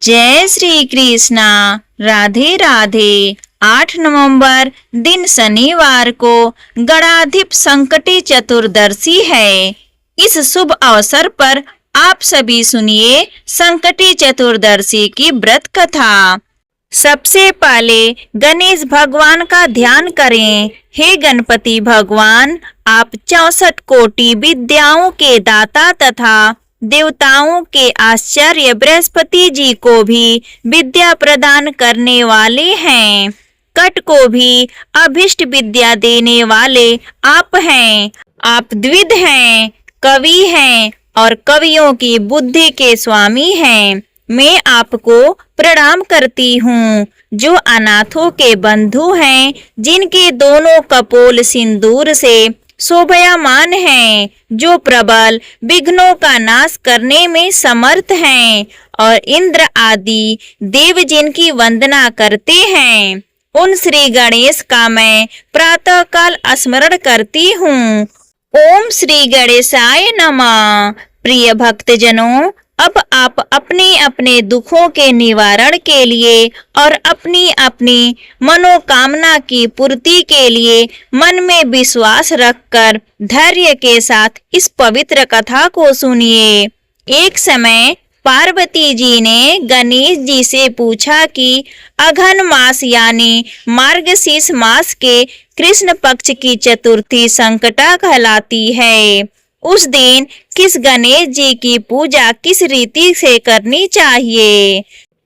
जय श्री कृष्णा। राधे राधे। 8 नवंबर दिन शनिवार को गणाधिप संकटी चतुर्दशी है। इस शुभ अवसर पर आप सभी सुनिए संकटी चतुर्दशी की व्रत कथा। सबसे पहले गणेश भगवान का ध्यान करें। हे गणपति भगवान, आप 64 कोटि विद्याओं के दाता तथा देवताओं के आचार्य बृहस्पति जी को भी विद्या प्रदान करने वाले हैं। कट को भी अभिष्ट विद्या देने वाले आप हैं। आप द्विध हैं, कवि हैं और कवियों की बुद्धि के स्वामी हैं। मैं आपको प्रणाम करती हूँ, जो अनाथों के बंधु हैं, जिनके दोनों कपोल सिंदूर से शोभायमान हैं, जो प्रबल विघ्नों का नाश करने में समर्थ हैं और इंद्र आदि देव जिनकी वंदना करते हैं। उन श्री गणेश का मैं प्रातः काल स्मरण करती हूँ। ओम श्री गणेशाय नमः। प्रिय भक्तजनों, अब आप अपने अपने दुखों के निवारण के लिए और अपनी अपनी मनोकामना की पूर्ति के लिए मन में विश्वास रखकर धैर्य के साथ इस पवित्र कथा को सुनिए। एक समय पार्वती जी ने गणेश जी से पूछा कि अघन मास यानी मार्गशीर्ष मास के कृष्ण पक्ष की चतुर्थी संकटा कहलाती है। उस दिन किस गणेश जी की पूजा किस रीति से करनी चाहिए?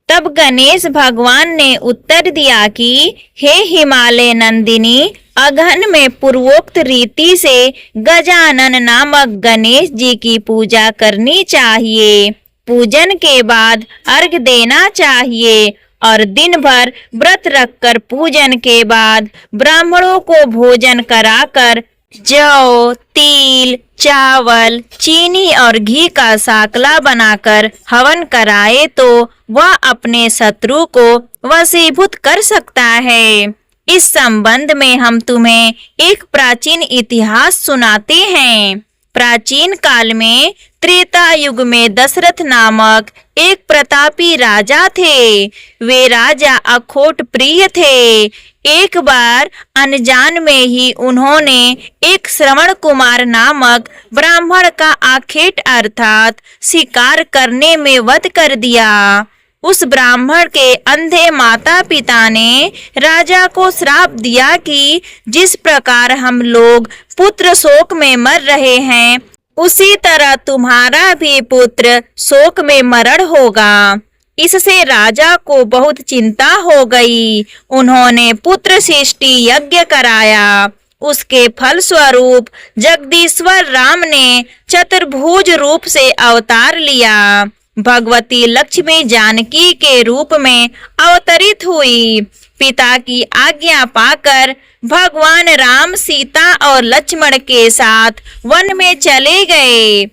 तब गणेश भगवान ने उत्तर दिया कि हे हिमालय नंदिनी, अघन में पूर्वोक्त रीति से गजानन नामक गणेश जी की पूजा करनी चाहिए। पूजन के बाद अर्घ देना चाहिए और दिन भर व्रत रखकर पूजन के बाद ब्राह्मणों को भोजन कराकर जौ, तिल, चावल, चीनी और घी का साकला बनाकर हवन कराए तो वह अपने शत्रु को वशीभूत कर सकता है। इस संबंध में हम तुम्हें एक प्राचीन इतिहास सुनाते हैं। प्राचीन काल में त्रेता युग में दशरथ नामक एक प्रतापी राजा थे। वे राजा अखोट प्रिय थे। एक बार अनजान में ही उन्होंने एक श्रवण कुमार नामक ब्राह्मण का आखेट अर्थात शिकार करने में वध कर दिया। उस ब्राह्मण के अंधे माता पिता ने राजा को श्राप दिया कि जिस प्रकार हम लोग पुत्र शोक में मर रहे हैं, उसी तरह तुम्हारा भी पुत्र शोक में मरण होगा। इससे राजा को बहुत चिंता हो गई। उन्होंने पुत्र सृष्टि यज्ञ कराया। उसके फल स्वरूप जगदीश्वर राम ने चतुर्भुज रूप से अवतार लिया। भगवती लक्ष्मी जानकी के रूप में अवतरित हुई। पिता की आज्ञा पाकर भगवान राम सीता और लक्ष्मण के साथ वन में चले गए।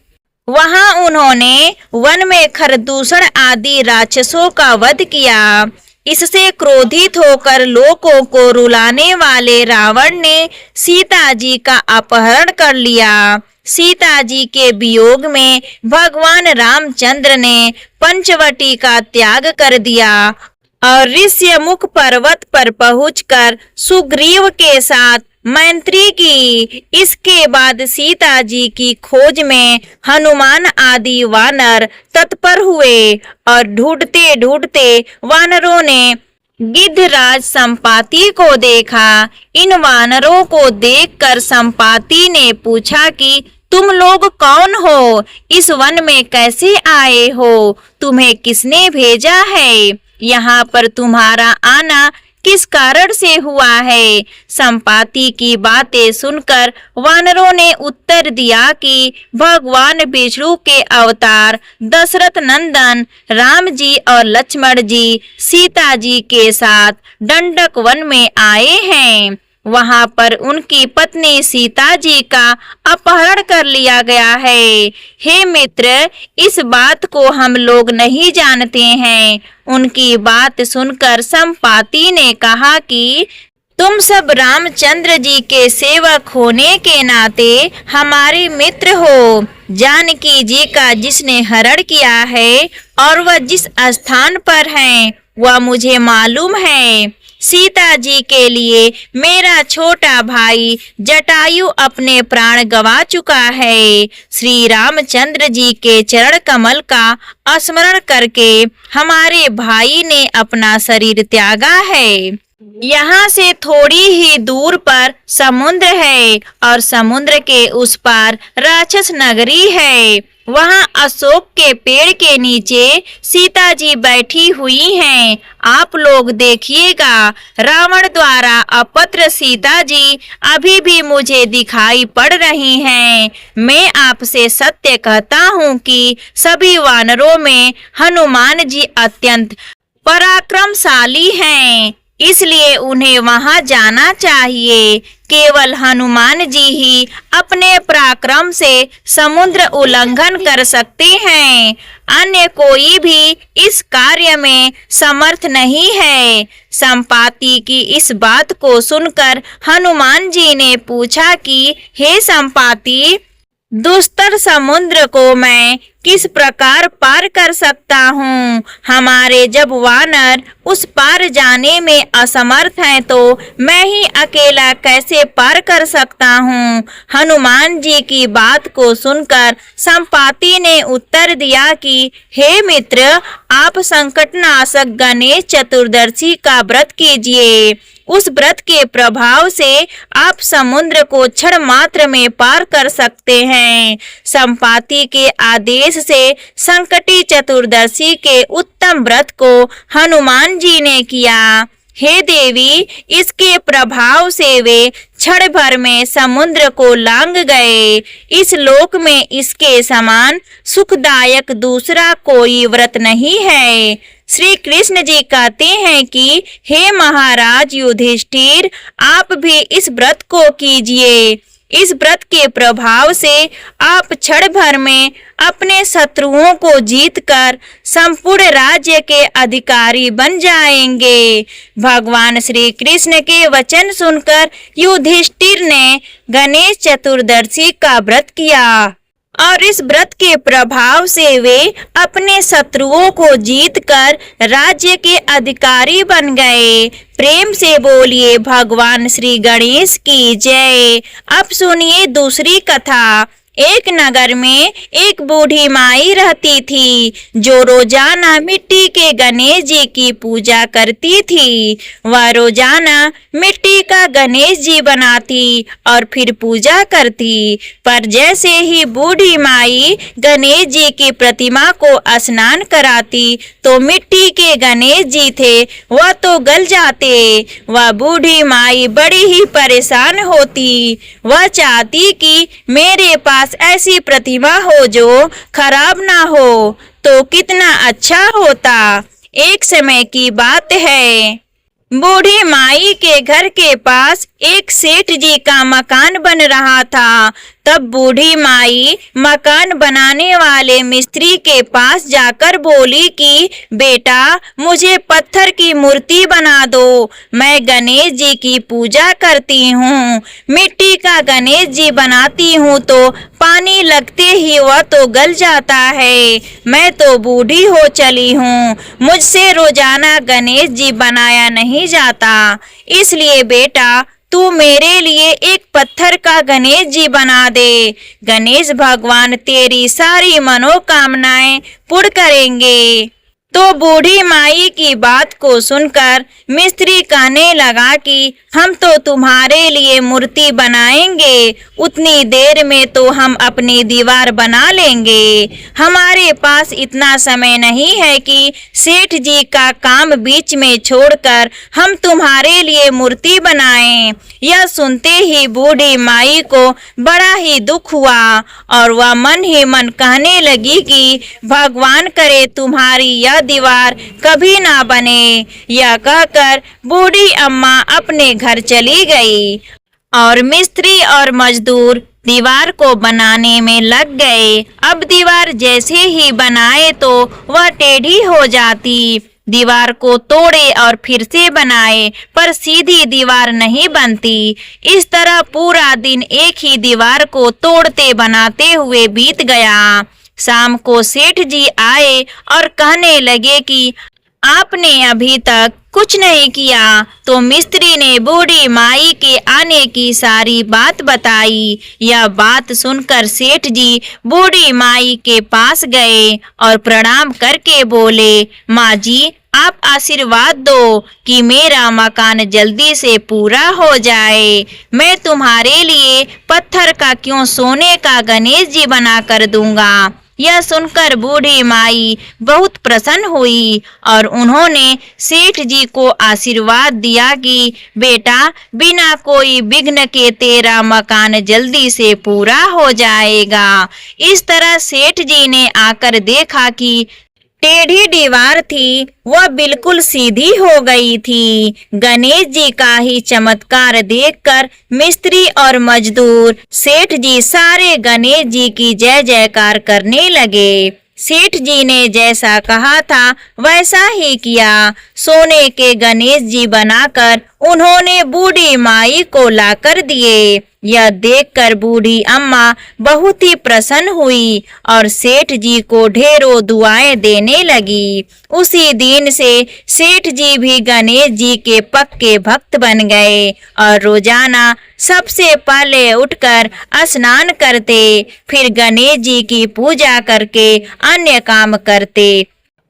वहां उन्होंने वन में खरदूषण आदि राक्षसों का वध किया। इससे क्रोधित होकर लोगों को रुलाने वाले रावण ने सीता जी का अपहरण कर लिया। सीता जी के वियोग में भगवान रामचंद्र ने पंचवटी का त्याग कर दिया और ऋष्यमुख पर्वत पर पहुंचकर सुग्रीव के साथ मैत्री की। इसके बाद सीता जी की खोज में हनुमान आदि वानर तत्पर हुए और ढूंढते ढूंढते वानरों ने गिद्धराज संपाति को देखा। इन वानरों को देखकर संपाति ने पूछा कि तुम लोग कौन हो? इस वन में कैसे आए हो? तुम्हें किसने भेजा है? यहाँ पर तुम्हारा आना किस कारण से हुआ है? संपाति की बातें सुनकर वानरों ने उत्तर दिया कि भगवान विष्णु के अवतार दशरथ नंदन राम जी और लक्ष्मण जी सीता जी के साथ दंडक वन में आए हैं। वहां पर उनकी पत्नी सीता जी का अपहरण कर लिया गया है। हे मित्र, इस बात को हम लोग नहीं जानते हैं। उनकी बात सुनकर संपाति ने कहा कि तुम सब रामचंद्र जी के सेवक होने के नाते हमारे मित्र हो। जानकी जी का जिसने हरण किया है और वह जिस स्थान पर है वह मुझे मालूम है। सीता जी के लिए मेरा छोटा भाई जटायु अपने प्राण गवा चुका है। श्री रामचंद्र जी के चरण कमल का स्मरण करके हमारे भाई ने अपना शरीर त्यागा है। यहाँ से थोड़ी ही दूर पर समुद्र है और समुद्र के उस पार राक्षस नगरी है। वहाँ अशोक के पेड़ के नीचे सीता जी बैठी हुई हैं। आप लोग देखिएगा, रावण द्वारा अपत्र सीता जी अभी भी मुझे दिखाई पड़ रही हैं। मैं आपसे सत्य कहता हूँ कि सभी वानरों में हनुमान जी अत्यंत पराक्रमशाली हैं, इसलिए उन्हें वहां जाना चाहिए। केवल हनुमान जी ही अपने पराक्रम से समुद्र उल्लंघन कर सकते हैं, अन्य कोई भी इस कार्य में समर्थ नहीं है। संपाति की इस बात को सुनकर हनुमान जी ने पूछा कि हे संपाति, दुस्तर समुद्र को मैं किस प्रकार पार कर सकता हूँ? हमारे जब वानर उस पार जाने में असमर्थ हैं तो मैं ही अकेला कैसे पार कर सकता हूँ? हनुमान जी की बात को सुनकर संपाति ने उत्तर दिया कि हे मित्र, आप संकटनाशक गणेश चतुर्दशी का व्रत कीजिए। उस व्रत के प्रभाव से आप समुद्र को क्षण मात्र में पार कर सकते हैं। संपाति के आदेश से संकटी चतुर्दशी के उत्तम व्रत को हनुमान जी ने किया। हे देवी, इसके प्रभाव से वे क्षण भर में समुद्र को लांग गए। इस लोक में इसके समान सुखदायक दूसरा कोई व्रत नहीं है। श्री कृष्ण जी कहते हैं कि हे महाराज युधिष्ठिर, आप भी इस व्रत को कीजिए। इस व्रत के प्रभाव से आप क्षण भर में अपने शत्रुओं को जीतकर संपूर्ण राज्य के अधिकारी बन जाएंगे। भगवान श्री कृष्ण के वचन सुनकर युधिष्ठिर ने गणेश चतुर्दशी का व्रत किया और इस व्रत के प्रभाव से वे अपने शत्रुओं को जीतकर राज्य के अधिकारी बन गए। प्रेम से बोलिए भगवान श्री गणेश की जय। अब सुनिए दूसरी कथा। एक नगर में एक बूढ़ी माई रहती थी जो रोजाना मिट्टी के गणेश जी की पूजा करती थी। वह रोजाना मिट्टी का गणेश जी बनाती और फिर पूजा करती, पर जैसे ही बूढ़ी माई गणेश जी की प्रतिमा को स्नान कराती तो मिट्टी के गणेश जी थे वह तो गल जाते। वह बूढ़ी माई बड़ी ही परेशान होती। वह चाहती कि मेरे पास ऐसी प्रतिमा हो जो खराब ना हो तो कितना अच्छा होता। एक समय की बात है, बूढ़ी माई के घर के पास एक सेठ जी का मकान बन रहा था। तब बूढ़ी माई मकान बनाने वाले मिस्त्री के पास जाकर बोली कि बेटा, मुझे पत्थर की मूर्ति बना दो, मैं गणेश जी की पूजा करती हूँ। मिट्टी का गणेश जी बनाती हूँ तो पानी लगते ही वह तो गल जाता है। मैं तो बूढ़ी हो चली हूँ, मुझसे रोजाना गणेश जी बनाया नहीं जाता, इसलिए बेटा तू मेरे लिए एक पत्थर का गणेश जी बना दे। गणेश भगवान तेरी सारी मनोकामनाएं पूर्ण करेंगे। तो बूढ़ी माई की बात को सुनकर मिस्त्री कहने लगा कि हम तो तुम्हारे लिए मूर्ति बनाएंगे, उतनी देर में तो हम अपनी दीवार बना लेंगे। हमारे पास इतना समय नहीं है कि सेठ जी का काम बीच में छोड़कर हम तुम्हारे लिए मूर्ति बनाएं। यह सुनते ही बूढ़ी माई को बड़ा ही दुख हुआ और वह मन ही मन कहने लगी कि भगवान करे तुम्हारी यह दीवार कभी ना बने। यह कहकर बूढ़ी अम्मा अपने घर चली गई और मिस्त्री और मजदूर दीवार को बनाने में लग गए। अब दीवार जैसे ही बनाए तो वह टेढ़ी हो जाती। दीवार को तोड़े और फिर से बनाए, पर सीधी दीवार नहीं बनती। इस तरह पूरा दिन एक ही दीवार को तोड़ते बनाते हुए बीत गया। शाम को सेठ जी आए और कहने लगे कि आपने अभी तक कुछ नहीं किया। तो मिस्त्री ने बूढ़ी माई के आने की सारी बात बताई। यह बात सुनकर सेठ जी बूढ़ी माई के पास गए और प्रणाम करके बोले, माँ जी, आप आशीर्वाद दो कि मेरा मकान जल्दी से पूरा हो जाए। मैं तुम्हारे लिए पत्थर का क्यों सोने का गणेश जी बना कर दूंगा। यह सुनकर बूढ़ी माई बहुत प्रसन्न हुई और उन्होंने सेठ जी को आशीर्वाद दिया कि बेटा, बिना कोई विघ्न के तेरा मकान जल्दी से पूरा हो जाएगा। इस तरह सेठ जी ने आकर देखा कि टेढ़ी दीवार थी वह बिल्कुल सीधी हो गई थी। गणेश जी का ही चमत्कार देखकर मिस्त्री और मजदूर सेठ जी सारे गणेश जी की जय जयकार करने लगे। सेठ जी ने जैसा कहा था वैसा ही किया। सोने के गणेश जी बनाकर उन्होंने बूढ़ी माई को लाकर दिए। यह देखकर बूढ़ी अम्मा बहुत ही प्रसन्न हुई और सेठ जी को ढेरों दुआएं देने लगी। उसी दिन से सेठ जी भी गणेश जी के पक्के भक्त बन गए और रोजाना सबसे पहले उठकर स्नान करते, फिर गणेश जी की पूजा करके अन्य काम करते।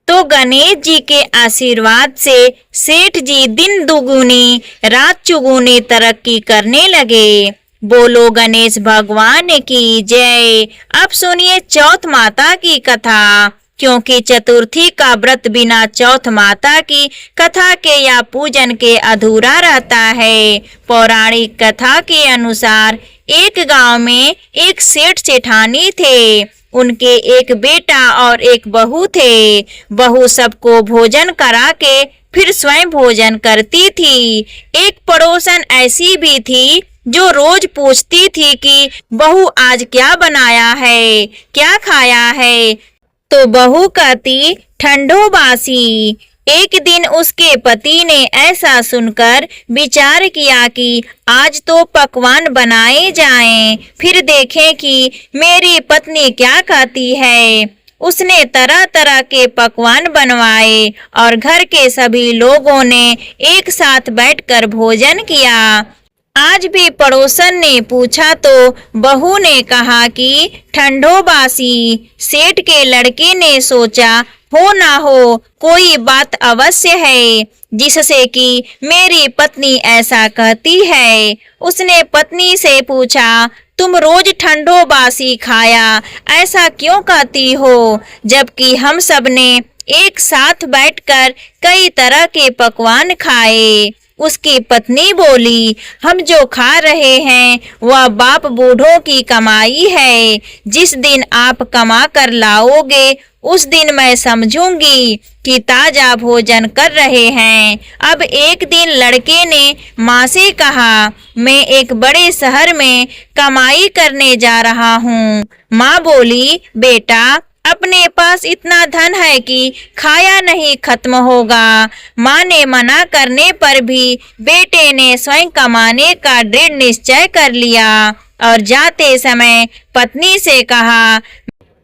तो गणेश जी के आशीर्वाद से सेठ जी दिन दुगुनी रात चुगुनी तरक्की करने लगे। बोलो गणेश भगवान की जय। अब सुनिए चौथ माता की कथा। क्योंकि चतुर्थी का व्रत बिना चौथ माता की कथा के या पूजन के अधूरा रहता है। पौराणिक कथा के अनुसार एक गांव में एक सेठ सेठानी थे। उनके एक बेटा और एक बहू थे। बहू सबको भोजन करा के फिर स्वयं भोजन करती थी। एक पड़ोसन ऐसी भी थी जो रोज पूछती थी कि बहू आज क्या बनाया है, क्या खाया है। तो बहू कहती, ठंडो बासी। एक दिन उसके पति ने ऐसा सुनकर विचार किया कि आज तो पकवान बनाए जाएं, फिर देखें कि मेरी पत्नी क्या कहती है। उसने तरह तरह के पकवान बनवाए और घर के सभी लोगों ने एक साथ बैठकर भोजन किया। आज भी पड़ोसन ने पूछा तो बहू ने कहा कि ठंडो बासी। सेठ के लड़के ने सोचा, हो ना हो कोई बात अवश्य है जिससे कि मेरी पत्नी ऐसा कहती है। उसने पत्नी से पूछा, तुम रोज ठंडो बासी खाया ऐसा क्यों कहती हो, जबकि हम सब ने एक साथ बैठकर कई तरह के पकवान खाए। उसकी पत्नी बोली, हम जो खा रहे हैं वह बाप बूढ़ों की कमाई है। जिस दिन आप कमा कर लाओगे उस दिन मैं समझूंगी कि ताजा भोजन कर रहे हैं। अब एक दिन लड़के ने माँ से कहा, मैं एक बड़े शहर में कमाई करने जा रहा हूँ। माँ बोली, बेटा अपने पास इतना धन है कि खाया नहीं खत्म होगा। माँ ने मना करने पर भी बेटे ने स्वयं कमाने का दृढ़ निश्चय कर लिया और जाते समय पत्नी से कहा,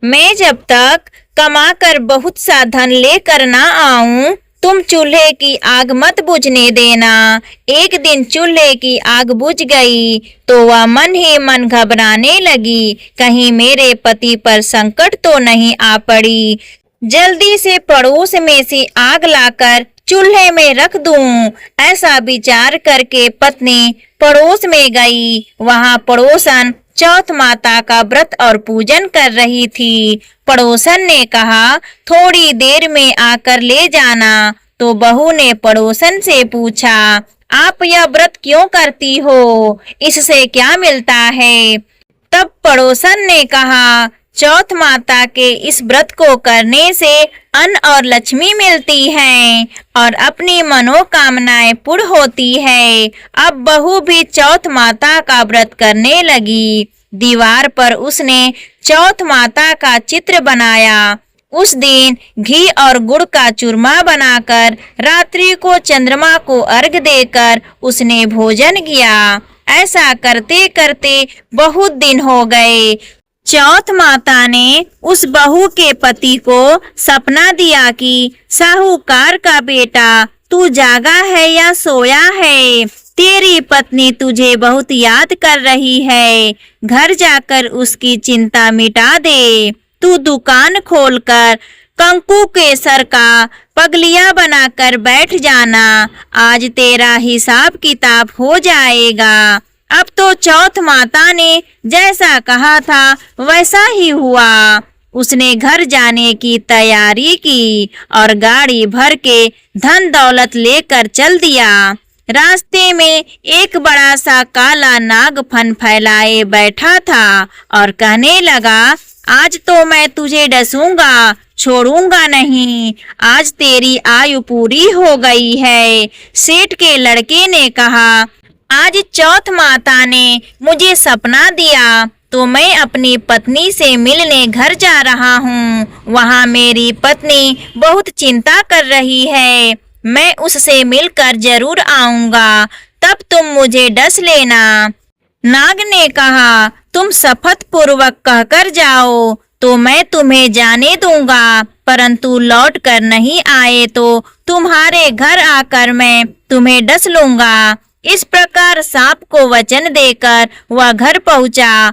मैं जब तक कमाकर बहुत सा धन लेकर ना आऊं तुम चूल्हे की आग मत बुझने देना। एक दिन चूल्हे की आग बुझ गई तो वह मन ही मन घबराने लगी, कहीं मेरे पति पर संकट तो नहीं आ पड़ी। जल्दी से पड़ोस में से आग लाकर चूल्हे में रख दूं। ऐसा विचार करके पत्नी पड़ोस में गई। वहां पड़ोसन चौथ माता का व्रत और पूजन कर रही थी। पड़ोसन ने कहा, थोड़ी देर में आकर ले जाना। तो बहू ने पड़ोसन से पूछा, आप यह व्रत क्यों करती हो, इससे क्या मिलता है। तब पड़ोसन ने कहा, चौथ माता के इस व्रत को करने से अन्न और लक्ष्मी मिलती हैं और अपनी मनोकामनाएं पूर्ण होती है। अब बहू भी चौथ माता का व्रत करने लगी। दीवार पर उसने चौथ माता का चित्र बनाया उस दिन घी और गुड़ का चूरमा बनाकर रात्रि को चंद्रमा को अर्घ देकर उसने भोजन किया। ऐसा करते करते बहुत दिन हो गए। चौथ माता ने उस बहू के पति को सपना दिया कि साहूकार का बेटा तू जागा है या सोया है, तेरी पत्नी तुझे बहुत याद कर रही है, घर जाकर उसकी चिंता मिटा दे। तू दुकान खोलकर कंकु केसर का पगलिया बनाकर बैठ जाना, आज तेरा हिसाब किताब हो जाएगा। अब तो चौथ माता ने जैसा कहा था वैसा ही हुआ। उसने घर जाने की तैयारी की और गाड़ी भर के धन दौलत लेकर चल दिया। रास्ते में एक बड़ा सा काला नाग फन फैलाए बैठा था और कहने लगा, आज तो मैं तुझे डसूंगा, छोड़ूंगा नहीं। आज तेरी आयु पूरी हो गई है। सेठ के लड़के ने कहा, आज चौथ माता ने मुझे सपना दिया तो मैं अपनी पत्नी से मिलने घर जा रहा हूँ। वहाँ मेरी पत्नी बहुत चिंता कर रही है। मैं उससे मिलकर जरूर आऊंगा, तब तुम मुझे डस लेना। नाग ने कहा, तुम शपथ पूर्वक कहकर जाओ तो मैं तुम्हें जाने दूंगा, परंतु लौट कर नहीं आए तो तुम्हारे घर आकर मैं तुम्हें डस लूंगा। इस प्रकार सांप को वचन देकर वह घर पहुंचा।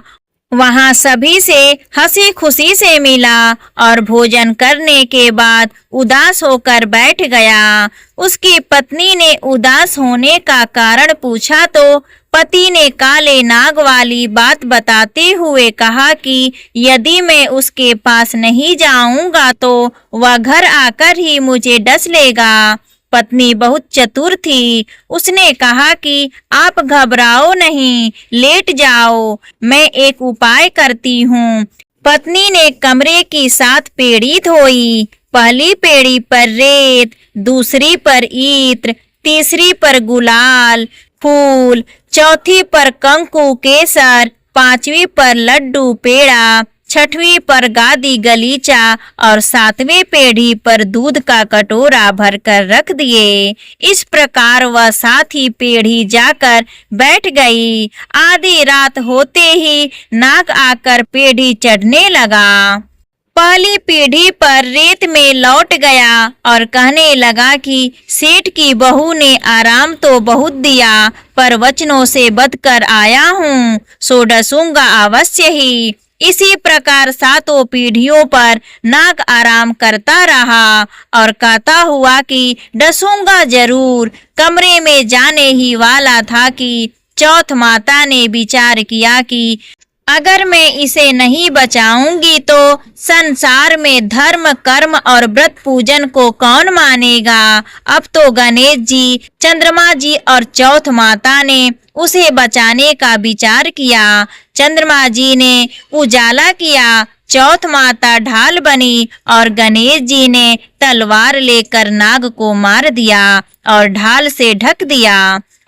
वहां सभी से हंसी खुशी से मिला और भोजन करने के बाद उदास होकर बैठ गया। उसकी पत्नी ने उदास होने का कारण पूछा तो पति ने काले नाग वाली बात बताते हुए कहा कि यदि मैं उसके पास नहीं जाऊंगा तो वह घर आकर ही मुझे डस लेगा। पत्नी बहुत चतुर थी। उसने कहा कि आप घबराओ नहीं, लेट जाओ, मैं एक उपाय करती हूँ। पत्नी ने कमरे की 7 पेड़ी धोई। पहली पेड़ी पर रेत, दूसरी पर ईत्र, तीसरी पर गुलाल फूल, चौथी पर कंकु केसर, 5वीं पर लड्डू पेड़ा, 6वीं पर गादी गलीचा और 7वीं पेढ़ी पर दूध का कटोरा भरकर रख दिए। इस प्रकार वह 7 ही पेढ़ी जाकर बैठ गई। आधी रात होते ही नाग आकर पेढ़ी चढ़ने लगा। पहली पीढ़ी पर रेत में लौट गया और कहने लगा कि सेठ की बहू ने आराम तो बहुत दिया, पर वचनों से बदकर आया हूँ, सो डसूंगा अवश्य ही। इसी प्रकार 7 पीढ़ियों पर नाग आराम करता रहा और कहता हुआ कि डसूंगा जरूर। कमरे में जाने ही वाला था कि चौथ माता ने विचार किया कि अगर मैं इसे नहीं बचाऊंगी तो संसार में धर्म कर्म और व्रत पूजन को कौन मानेगा। अब तो गणेश जी, चंद्रमा जी और चौथ माता ने उसे बचाने का विचार किया। चंद्रमा जी ने उजाला किया, चौथ माता ढाल बनी और गणेश जी ने तलवार लेकर नाग को मार दिया और ढाल से ढक दिया।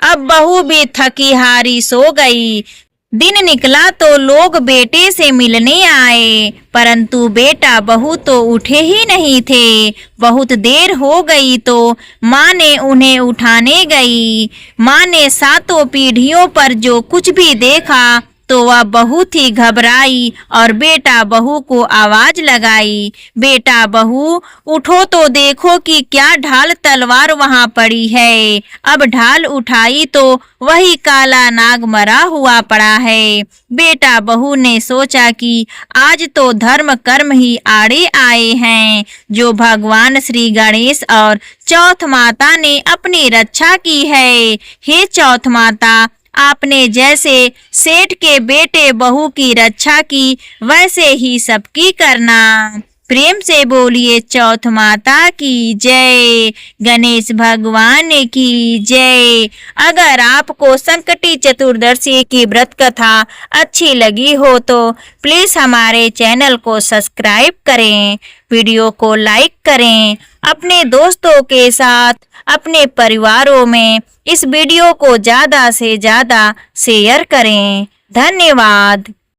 अब बहू भी थकी हारी सो गई। दिन निकला तो लोग बेटे से मिलने आए, परंतु बेटा बहू तो उठे ही नहीं थे। बहुत देर हो गई तो माँ ने उन्हें उठाने गई। माँ ने 7 पीढ़ियों पर जो कुछ भी देखा तो वह बहुत ही घबराई और बेटा बहू को आवाज लगाई, बेटा बहू उठो तो देखो कि क्या ढाल तलवार वहां पड़ी है। अब ढाल उठाई तो वही काला नाग मरा हुआ पड़ा है। बेटा बहू ने सोचा कि आज तो धर्म कर्म ही आड़े आए हैं, जो भगवान श्री गणेश और चौथ माता ने अपनी रक्षा की है। हे चौथ माता, आपने जैसे सेठ के बेटे बहू की रक्षा की वैसे ही सबकी करना। प्रेम से बोलिए चौथ माता की जय, गणेश भगवान की जय। अगर आपको संकटी चतुर्दशी की व्रत कथा अच्छी लगी हो तो प्लीज हमारे चैनल को सब्सक्राइब करें, वीडियो को लाइक करें, अपने दोस्तों के साथ, अपने परिवारों में इस वीडियो को ज़्यादा से ज़्यादा शेयर करें। धन्यवाद।